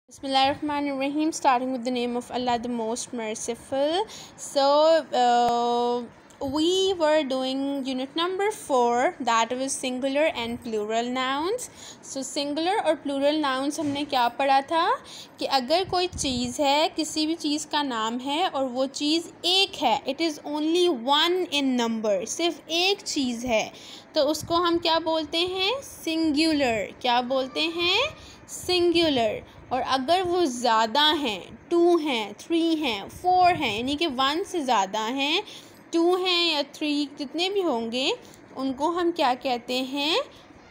Bismillahirrahmanirrahim, starting with the name of Allah, the most merciful. We were doing unit number 4, that was singular and plural nouns. So singular और plural nouns हमने क्या पढ़ा था कि अगर कोई चीज़ है, किसी भी चीज़ का नाम है और वो चीज़ एक है, it is only one in number, सिर्फ एक चीज़ है, तो उसको हम क्या बोलते हैं? सिंगुलर. क्या बोलते हैं? सिंगुलर. और अगर वो ज़्यादा हैं, 2 हैं, 3 हैं, 4 हैं, यानी कि 1 से ज़्यादा हैं, 2 हैं या 3 जितने भी होंगे, उनको हम क्या कहते हैं?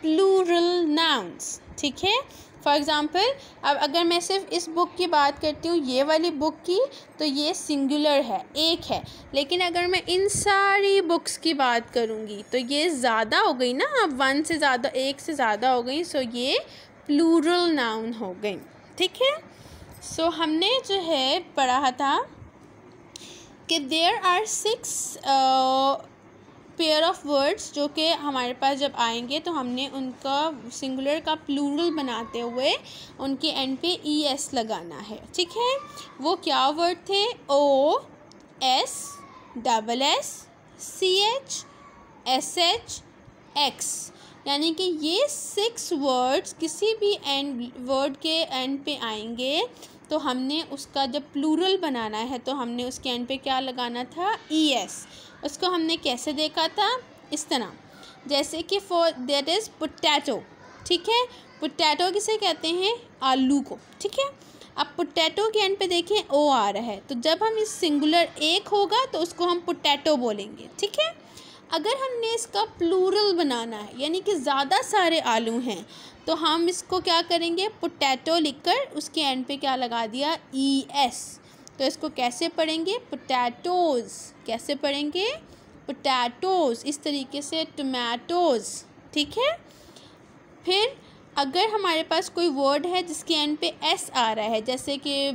Plural nouns. ठीक है. फॉर एग्ज़ाम्पल, अब अगर मैं सिर्फ इस बुक की बात करती हूँ, ये वाली बुक की, तो ये सिंगुलर है, एक है. लेकिन अगर मैं इन सारी बुक्स की बात करूँगी तो ये ज़्यादा हो गई ना, अब 1 से ज़्यादा, 1 से ज़्यादा हो गई, सो ये प्लूरल नाउन हो गई. ठीक है. सो हमने जो है पढ़ा था कि there are 6 pair of words जो कि हमारे पास जब आएंगे तो हमने उनका सिंगुलर का प्लूरल बनाते हुए उनके एंड पे ES लगाना है. ठीक है. वो क्या वर्ड थे? O S SS CH SH X. यानी कि ये 6 वर्ड्स किसी भी एंड वर्ड के एंड पे आएंगे तो हमने उसका जब प्लूरल बनाना है तो हमने उसके एंड पे क्या लगाना था? ES. उसको हमने कैसे देखा था? इस तरह, जैसे कि फॉर दैट इज़ पोटैटो. ठीक है. पोटैटो किसे कहते हैं? आलू को. ठीक है. अब पोटैटो के एंड पे देखें O आ रहा है, तो जब हम इस सिंगुलर एक होगा तो उसको हम पोटैटो बोलेंगे. ठीक है. अगर हमने इसका प्लूरल बनाना है, यानी कि ज़्यादा सारे आलू हैं, तो हम इसको क्या करेंगे? पोटैटो लिखकर उसके एंड पे क्या लगा दिया? ES. तो इसको कैसे पढ़ेंगे? पोटैटोज़. कैसे पढ़ेंगे? पोटैटोज़. इस तरीके से टोमेटोज़. ठीक है. फिर अगर हमारे पास कोई वर्ड है जिसके एंड पे S आ रहा है, जैसे कि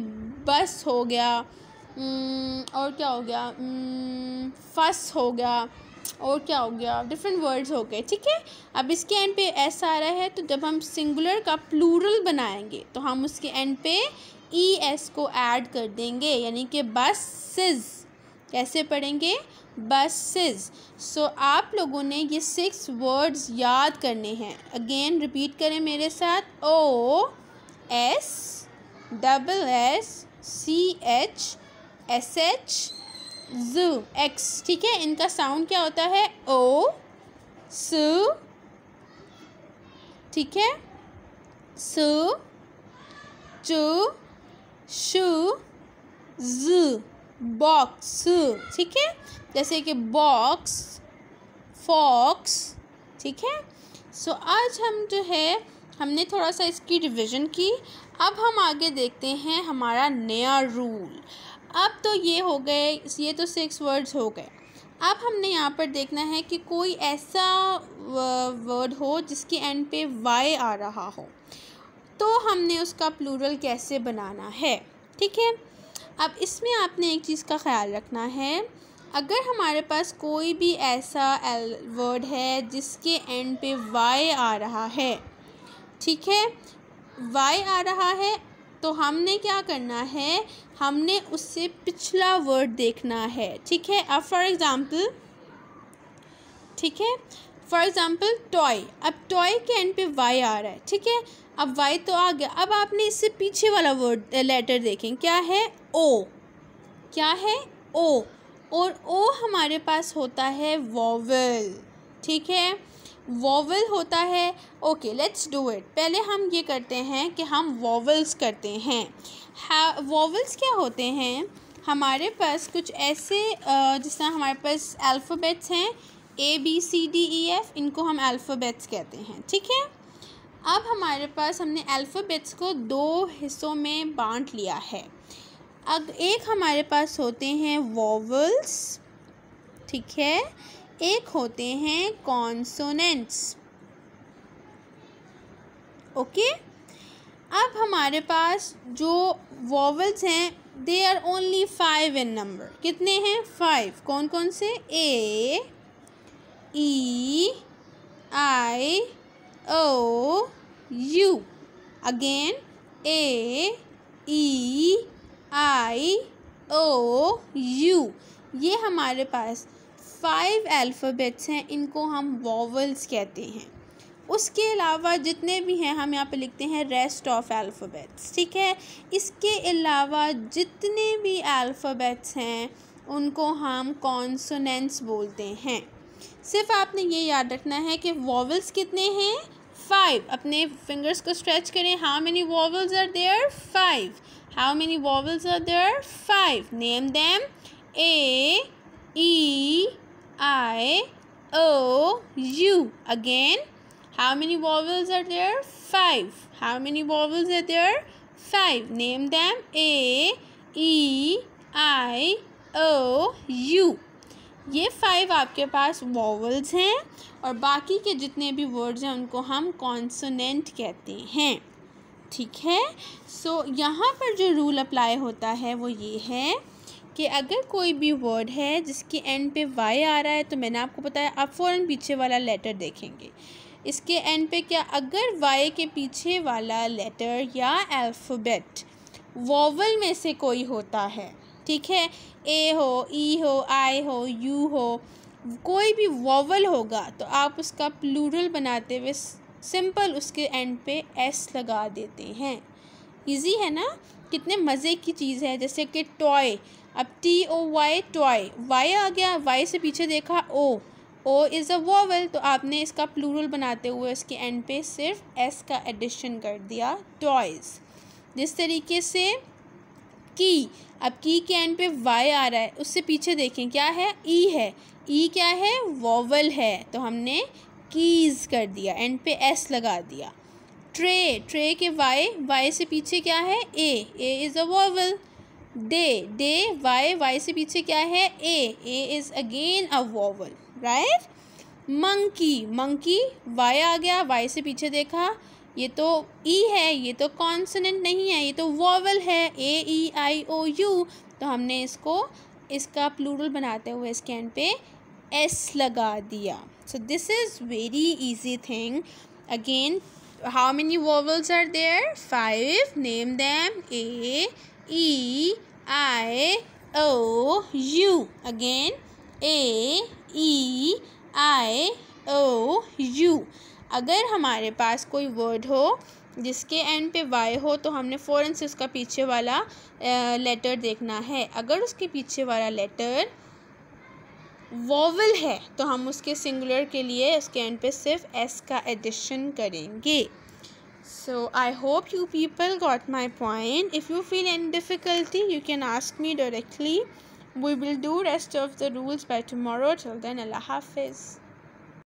बस हो गया, और क्या हो गया, फस हो गया, और क्या हो गया, डिफरेंट वर्ड्स हो गए. ठीक है. अब इसके एंड पे S आ रहा है, तो जब हम सिंगुलर का प्लूरल बनाएंगे तो हम उसके एंड पे ES को ऐड कर देंगे, यानी कि बसेस. कैसे पढ़ेंगे? बसेस. सो आप लोगों ने ये 6 वर्ड्स याद करने हैं. अगेन रिपीट करें मेरे साथ. O S SS CH SH X. ठीक है. इनका साउंड क्या होता है? O S. ठीक है. S Ch Sh Z. Box. ठीक है. जैसे कि बॉक्स, फॉक्स. ठीक है. सो आज हम जो है हमने थोड़ा सा इसकी रिवीजन की. अब हम आगे देखते हैं हमारा नया रूल. अब तो ये हो गए, ये तो 6 वर्ड्स हो गए. अब हमने यहाँ पर देखना है कि कोई ऐसा वर्ड हो जिसके एंड पे Y आ रहा हो, तो हमने उसका प्लूरल कैसे बनाना है. ठीक है. अब इसमें आपने एक चीज़ का ख्याल रखना है. अगर हमारे पास कोई भी ऐसा वर्ड है जिसके एंड पे Y आ रहा है, ठीक है, Y आ रहा है, तो हमने क्या करना है? हमने उससे पिछला वर्ड देखना है. ठीक है. अब फॉर एग्ज़ाम्पल, ठीक है, फॉर एग्ज़ाम्पल टॉय. अब टॉय के एंड पे Y आ रहा है. ठीक है. अब Y तो आ गया. अब आपने इससे पीछे वाला वर्ड लेटर देखें, क्या है? O. क्या है? O. और O हमारे पास होता है वॉवल. ठीक है. वॉवल होता है. Okay, let's do it. पहले हम ये करते हैं कि हम वॉवल्स करते हैं. वॉवल्स क्या होते हैं? हमारे पास कुछ ऐसे जिस तरह हमारे पास अल्फ़ाबेट्स हैं ABCDEF, इनको हम अल्फ़ाबेट्स कहते हैं. ठीक है. अब हमारे पास हमने अल्फ़ाबेट्स को 2 हिस्सों में बांट लिया है. अब एक हमारे पास होते हैं वॉवल्स. ठीक है. एक होते हैं कॉन्सोनेंट्स. ओके. अब हमारे पास जो वॉवल्स हैं, they are only 5 in number. कितने हैं? 5. कौन कौन से? A E I O U. Again A E I O U. ये हमारे पास 5 अल्फ़ाबेट्स हैं, इनको हम वॉवल्स कहते हैं। उसके अलावा जितने भी हैं हम यहाँ पे लिखते हैं रेस्ट ऑफ अल्फ़ाबेट्स, ठीक है। इसके अलावा जितने भी अल्फ़ाबेट्स हैं उनको हम कॉन्सोनेंट्स बोलते हैं। सिर्फ आपने ये याद रखना है कि वॉवल्स कितने हैं, 5। अपने फिंगर्स को स्ट्रेच करें। How many vowels are there, 5। How many vowels are there, 5। Name them, A E I O U. Again, how many vowels are there, 5. How many vowels are there, 5. Name them, A E I O U। ये 5 आपके पास vowels हैं और बाकी के जितने भी words हैं उनको हम कॉन्सोनेंट कहते हैं, ठीक है। सो यहाँ पर जो रूल अप्लाई होता है वो ये है कि अगर कोई भी वर्ड है जिसके एंड पे वाई आ रहा है, तो मैंने आपको बताया आप फ़ौरन पीछे वाला लेटर देखेंगे। इसके एंड पे क्या, अगर वाई के पीछे वाला लेटर या अल्फ़ाबेट वॉवल में से कोई होता है, ठीक है, ए हो, ई हो, आई हो, यू हो, कोई भी वॉवल होगा तो आप उसका प्लूरल बनाते हुए सिंपल उसके एंड पे एस लगा देते हैं। इजी है ना, कितने मज़े की चीज़ है। जैसे कि टॉय, अब T O Y, toy, Y आ गया, वाई से पीछे देखा ओ इज़ अ वॉवल, तो आपने इसका प्लूरल बनाते हुए इसके एंड पे सिर्फ एस का एडिशन कर दिया, टॉयज़। जिस तरीके से की, अब की के एंड पे वाई आ रहा है, उससे पीछे देखें क्या है, ई है, ई क्या है, वॉवल है, तो हमने कीज़ कर दिया, एंड पे एस लगा दिया। ट्रे के वाई से पीछे क्या है, A is a vowel. Day Y से पीछे क्या है, A is again a vowel, right. Monkey Y आ गया, वाई से पीछे देखा, ये तो ई है, ये तो कॉन्सोनेंट नहीं है, ये तो वॉवल है, ए ई आई ओ यू, तो हमने इसका प्लूरल बनाते हुए इसके एंड पे एस लगा दिया। So this is very easy thing. Again, how many vowels are there, 5. Name them, A E I O U। Again, A E I O U। अगर हमारे पास कोई वर्ड हो जिसके एंड पे वाई हो तो हमने फ़ौरन से उसका पीछे वाला लेटर देखना है। अगर उसके पीछे वाला लेटर वॉवल है तो हम उसके सिंगुलर के लिए उसके एंड पे सिर्फ एस का एडिशन करेंगे। So I hope you people got my point. If you feel any difficulty, you can ask me directly. We will do rest of the rules by tomorrow. Till then, Allah Hafiz.